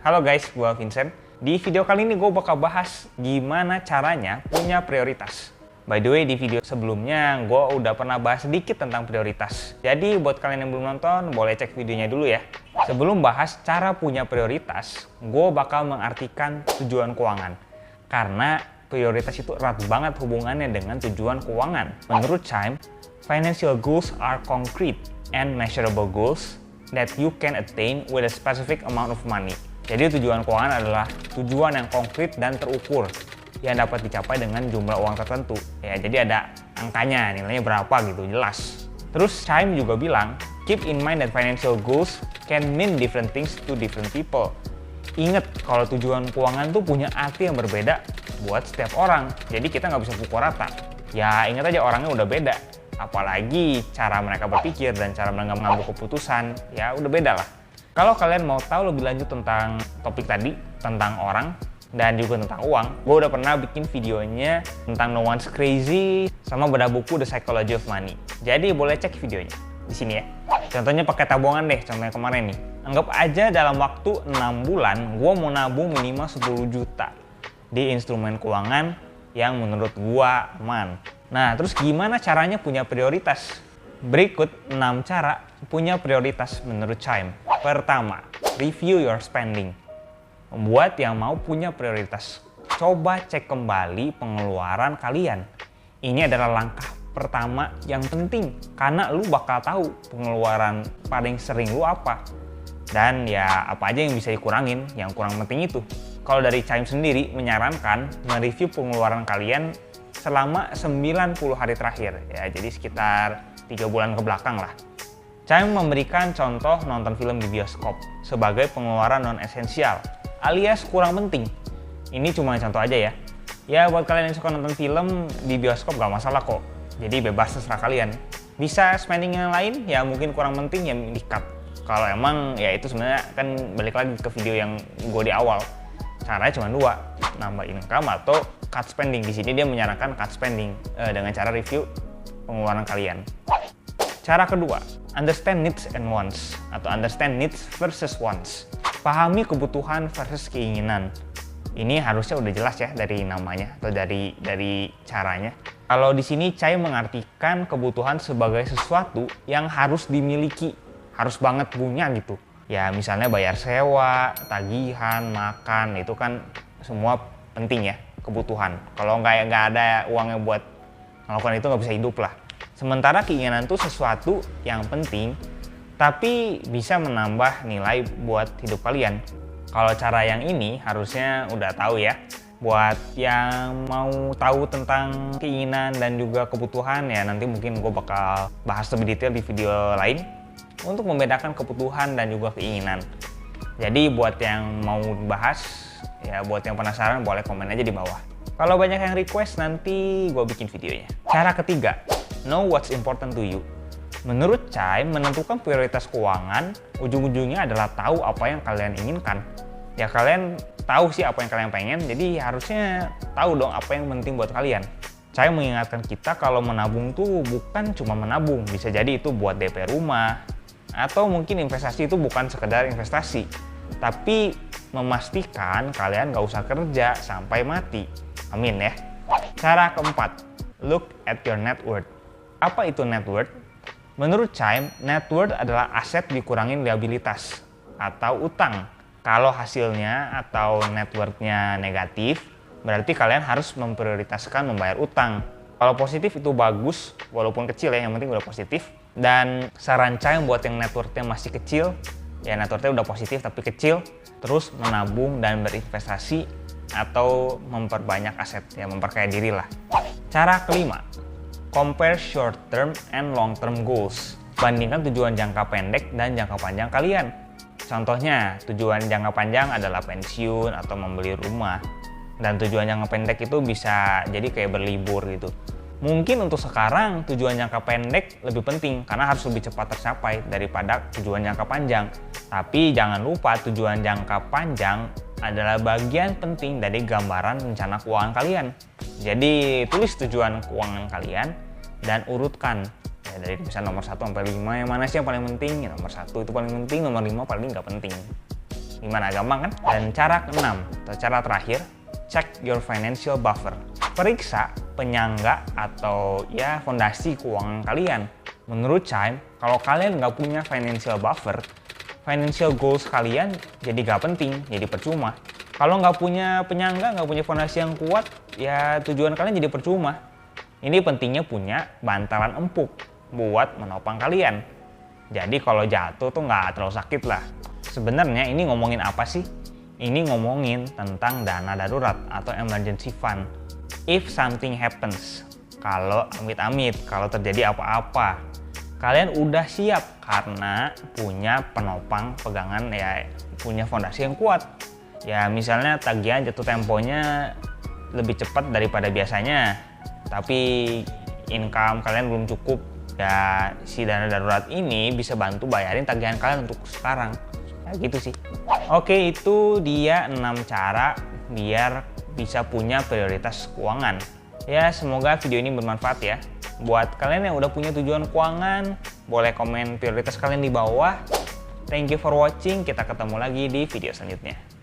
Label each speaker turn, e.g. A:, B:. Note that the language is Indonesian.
A: Halo guys, gua Vincent. Di video kali ini gue bakal bahas gimana caranya punya prioritas. By the way, di video sebelumnya gue udah pernah bahas sedikit tentang prioritas. Jadi buat kalian yang belum nonton, boleh cek videonya dulu ya. Sebelum bahas cara punya prioritas, gue bakal mengartikan tujuan keuangan. Karena prioritas itu erat banget hubungannya dengan tujuan keuangan. Menurut Chime, financial goals are concrete and measurable goals that you can attain with a specific amount of money. Jadi tujuan keuangan adalah tujuan yang konkret dan terukur yang dapat dicapai dengan jumlah uang tertentu. Ya, jadi ada angkanya, nilainya berapa gitu, jelas. Terus Chime juga bilang, keep in mind that financial goals can mean different things to different people. Ingat kalau tujuan keuangan tuh punya arti yang berbeda buat setiap orang. Jadi kita nggak bisa pukul rata. Ya ingat aja orangnya udah beda. Apalagi cara mereka berpikir dan cara mereka mengambil keputusan, ya udah beda lah. Kalau kalian mau tahu lebih lanjut tentang topik tadi, tentang orang, dan juga tentang uang, gue udah pernah bikin videonya tentang No One's Crazy sama bedah buku The Psychology of Money. Jadi boleh cek videonya di sini ya. Contohnya pakai tabungan deh, contohnya kemarin nih. Anggap aja dalam waktu 6 bulan, gue mau nabung minimal 10 juta di instrumen keuangan yang menurut gue aman. Nah, terus gimana caranya punya prioritas? Berikut 6 cara punya prioritas menurut Chime. Pertama, review your spending. Buat yang mau punya prioritas, coba cek kembali pengeluaran kalian. Ini adalah langkah pertama yang penting, karena lu bakal tahu pengeluaran paling sering lu apa. Dan ya apa aja yang bisa dikurangin, yang kurang penting itu. Kalau dari Chime sendiri menyarankan mereview pengeluaran kalian selama 90 hari terakhir. Ya, jadi sekitar 3 bulan ke belakang lah. Chime memberikan contoh nonton film di bioskop sebagai pengeluaran non-esensial alias kurang penting. Ini cuma contoh aja ya. Ya buat kalian yang suka nonton film di bioskop gak masalah kok. Jadi bebas terserah kalian. Bisa spending yang lain ya mungkin kurang penting yang di-cut. Kalau emang ya itu sebenarnya kan balik lagi ke video yang gue di awal. Caranya cuma 2, nambah income atau cut spending. Di sini dia menyarankan cut spending dengan cara review pengeluaran kalian. Cara kedua, understand needs and wants atau understand needs versus wants. Pahami kebutuhan versus keinginan. Ini harusnya udah jelas ya dari namanya atau dari caranya. Kalau di sini Chime mengartikan kebutuhan sebagai sesuatu yang harus dimiliki, harus banget punya gitu. Ya misalnya bayar sewa, tagihan, makan, itu kan semua penting ya, kebutuhan. Kalau nggak ada uangnya buat melakukan itu nggak bisa hidup lah. Sementara keinginan itu sesuatu yang penting, tapi bisa menambah nilai buat hidup kalian. Kalau cara yang ini harusnya udah tahu ya. Buat yang mau tahu tentang keinginan dan juga kebutuhan ya nanti mungkin gue bakal bahas lebih detail di video lain untuk membedakan kebutuhan dan juga keinginan. Jadi buat yang mau bahas, ya buat yang penasaran boleh komen aja di bawah. Kalau banyak yang request nanti gue bikin videonya. Cara ketiga, know what's important to you. Menurut Chime, menentukan prioritas keuangan ujung-ujungnya adalah tahu apa yang kalian inginkan. Ya kalian tahu sih apa yang kalian pengen, jadi harusnya tahu dong apa yang penting buat kalian. Chime mengingatkan kita kalau menabung tuh bukan cuma menabung, bisa jadi itu buat DP rumah, atau mungkin investasi itu bukan sekedar investasi, tapi memastikan kalian gak usah kerja sampai mati. Amin ya. Cara keempat, look at your net worth. Apa itu net worth? Menurut Chime, net worth adalah aset dikurangin liabilitas atau utang. Kalau hasilnya atau net worth-nya negatif, berarti kalian harus memprioritaskan membayar utang. Kalau positif itu bagus, walaupun kecil ya, yang penting udah positif. Dan saran Chime buat yang net worth-nya masih kecil, ya net worth-nya udah positif tapi kecil, terus menabung dan berinvestasi atau memperbanyak aset, ya memperkaya diri lah. Cara kelima, compare short term and long term goals. Bandingkan tujuan jangka pendek dan jangka panjang kalian. Contohnya, tujuan jangka panjang adalah pensiun atau membeli rumah. Dan tujuan jangka pendek itu bisa jadi kayak berlibur gitu. Mungkin untuk sekarang tujuan jangka pendek lebih penting karena harus lebih cepat tercapai daripada tujuan jangka panjang. Tapi jangan lupa tujuan jangka panjang adalah bagian penting dari gambaran rencana keuangan kalian. Jadi tulis tujuan keuangan kalian dan urutkan ya, dari misalnya nomor 1 sampai 5 yang mana sih yang paling penting. Ya, nomor 1 itu paling penting, nomor 5 paling nggak penting. Gimana, gampang kan? Dan cara keenam atau cara terakhir, check your financial buffer. Periksa penyangga atau ya fondasi keuangan kalian. Menurut Chime, kalau kalian nggak punya financial buffer, financial goals kalian jadi nggak penting, jadi percuma. Kalau nggak punya penyangga, nggak punya fondasi yang kuat, ya tujuan kalian jadi percuma. Ini pentingnya punya bantalan empuk buat menopang kalian. Jadi kalau jatuh tuh nggak terlalu sakit lah. Sebenarnya ini ngomongin apa sih? Ini ngomongin tentang dana darurat atau emergency fund. If something happens, kalau amit-amit, kalau terjadi apa-apa, kalian udah siap karena punya penopang pegangan, ya punya fondasi yang kuat. Ya misalnya tagihan jatuh temponya lebih cepat daripada biasanya, tapi income kalian belum cukup, ya si dana darurat ini bisa bantu bayarin tagihan kalian untuk sekarang. Ya gitu sih. Oke, itu dia 6 cara biar bisa punya prioritas keuangan. Ya semoga video ini bermanfaat ya. Buat kalian yang udah punya tujuan keuangan, boleh komen prioritas kalian di bawah. Thank you for watching, kita ketemu lagi di video selanjutnya.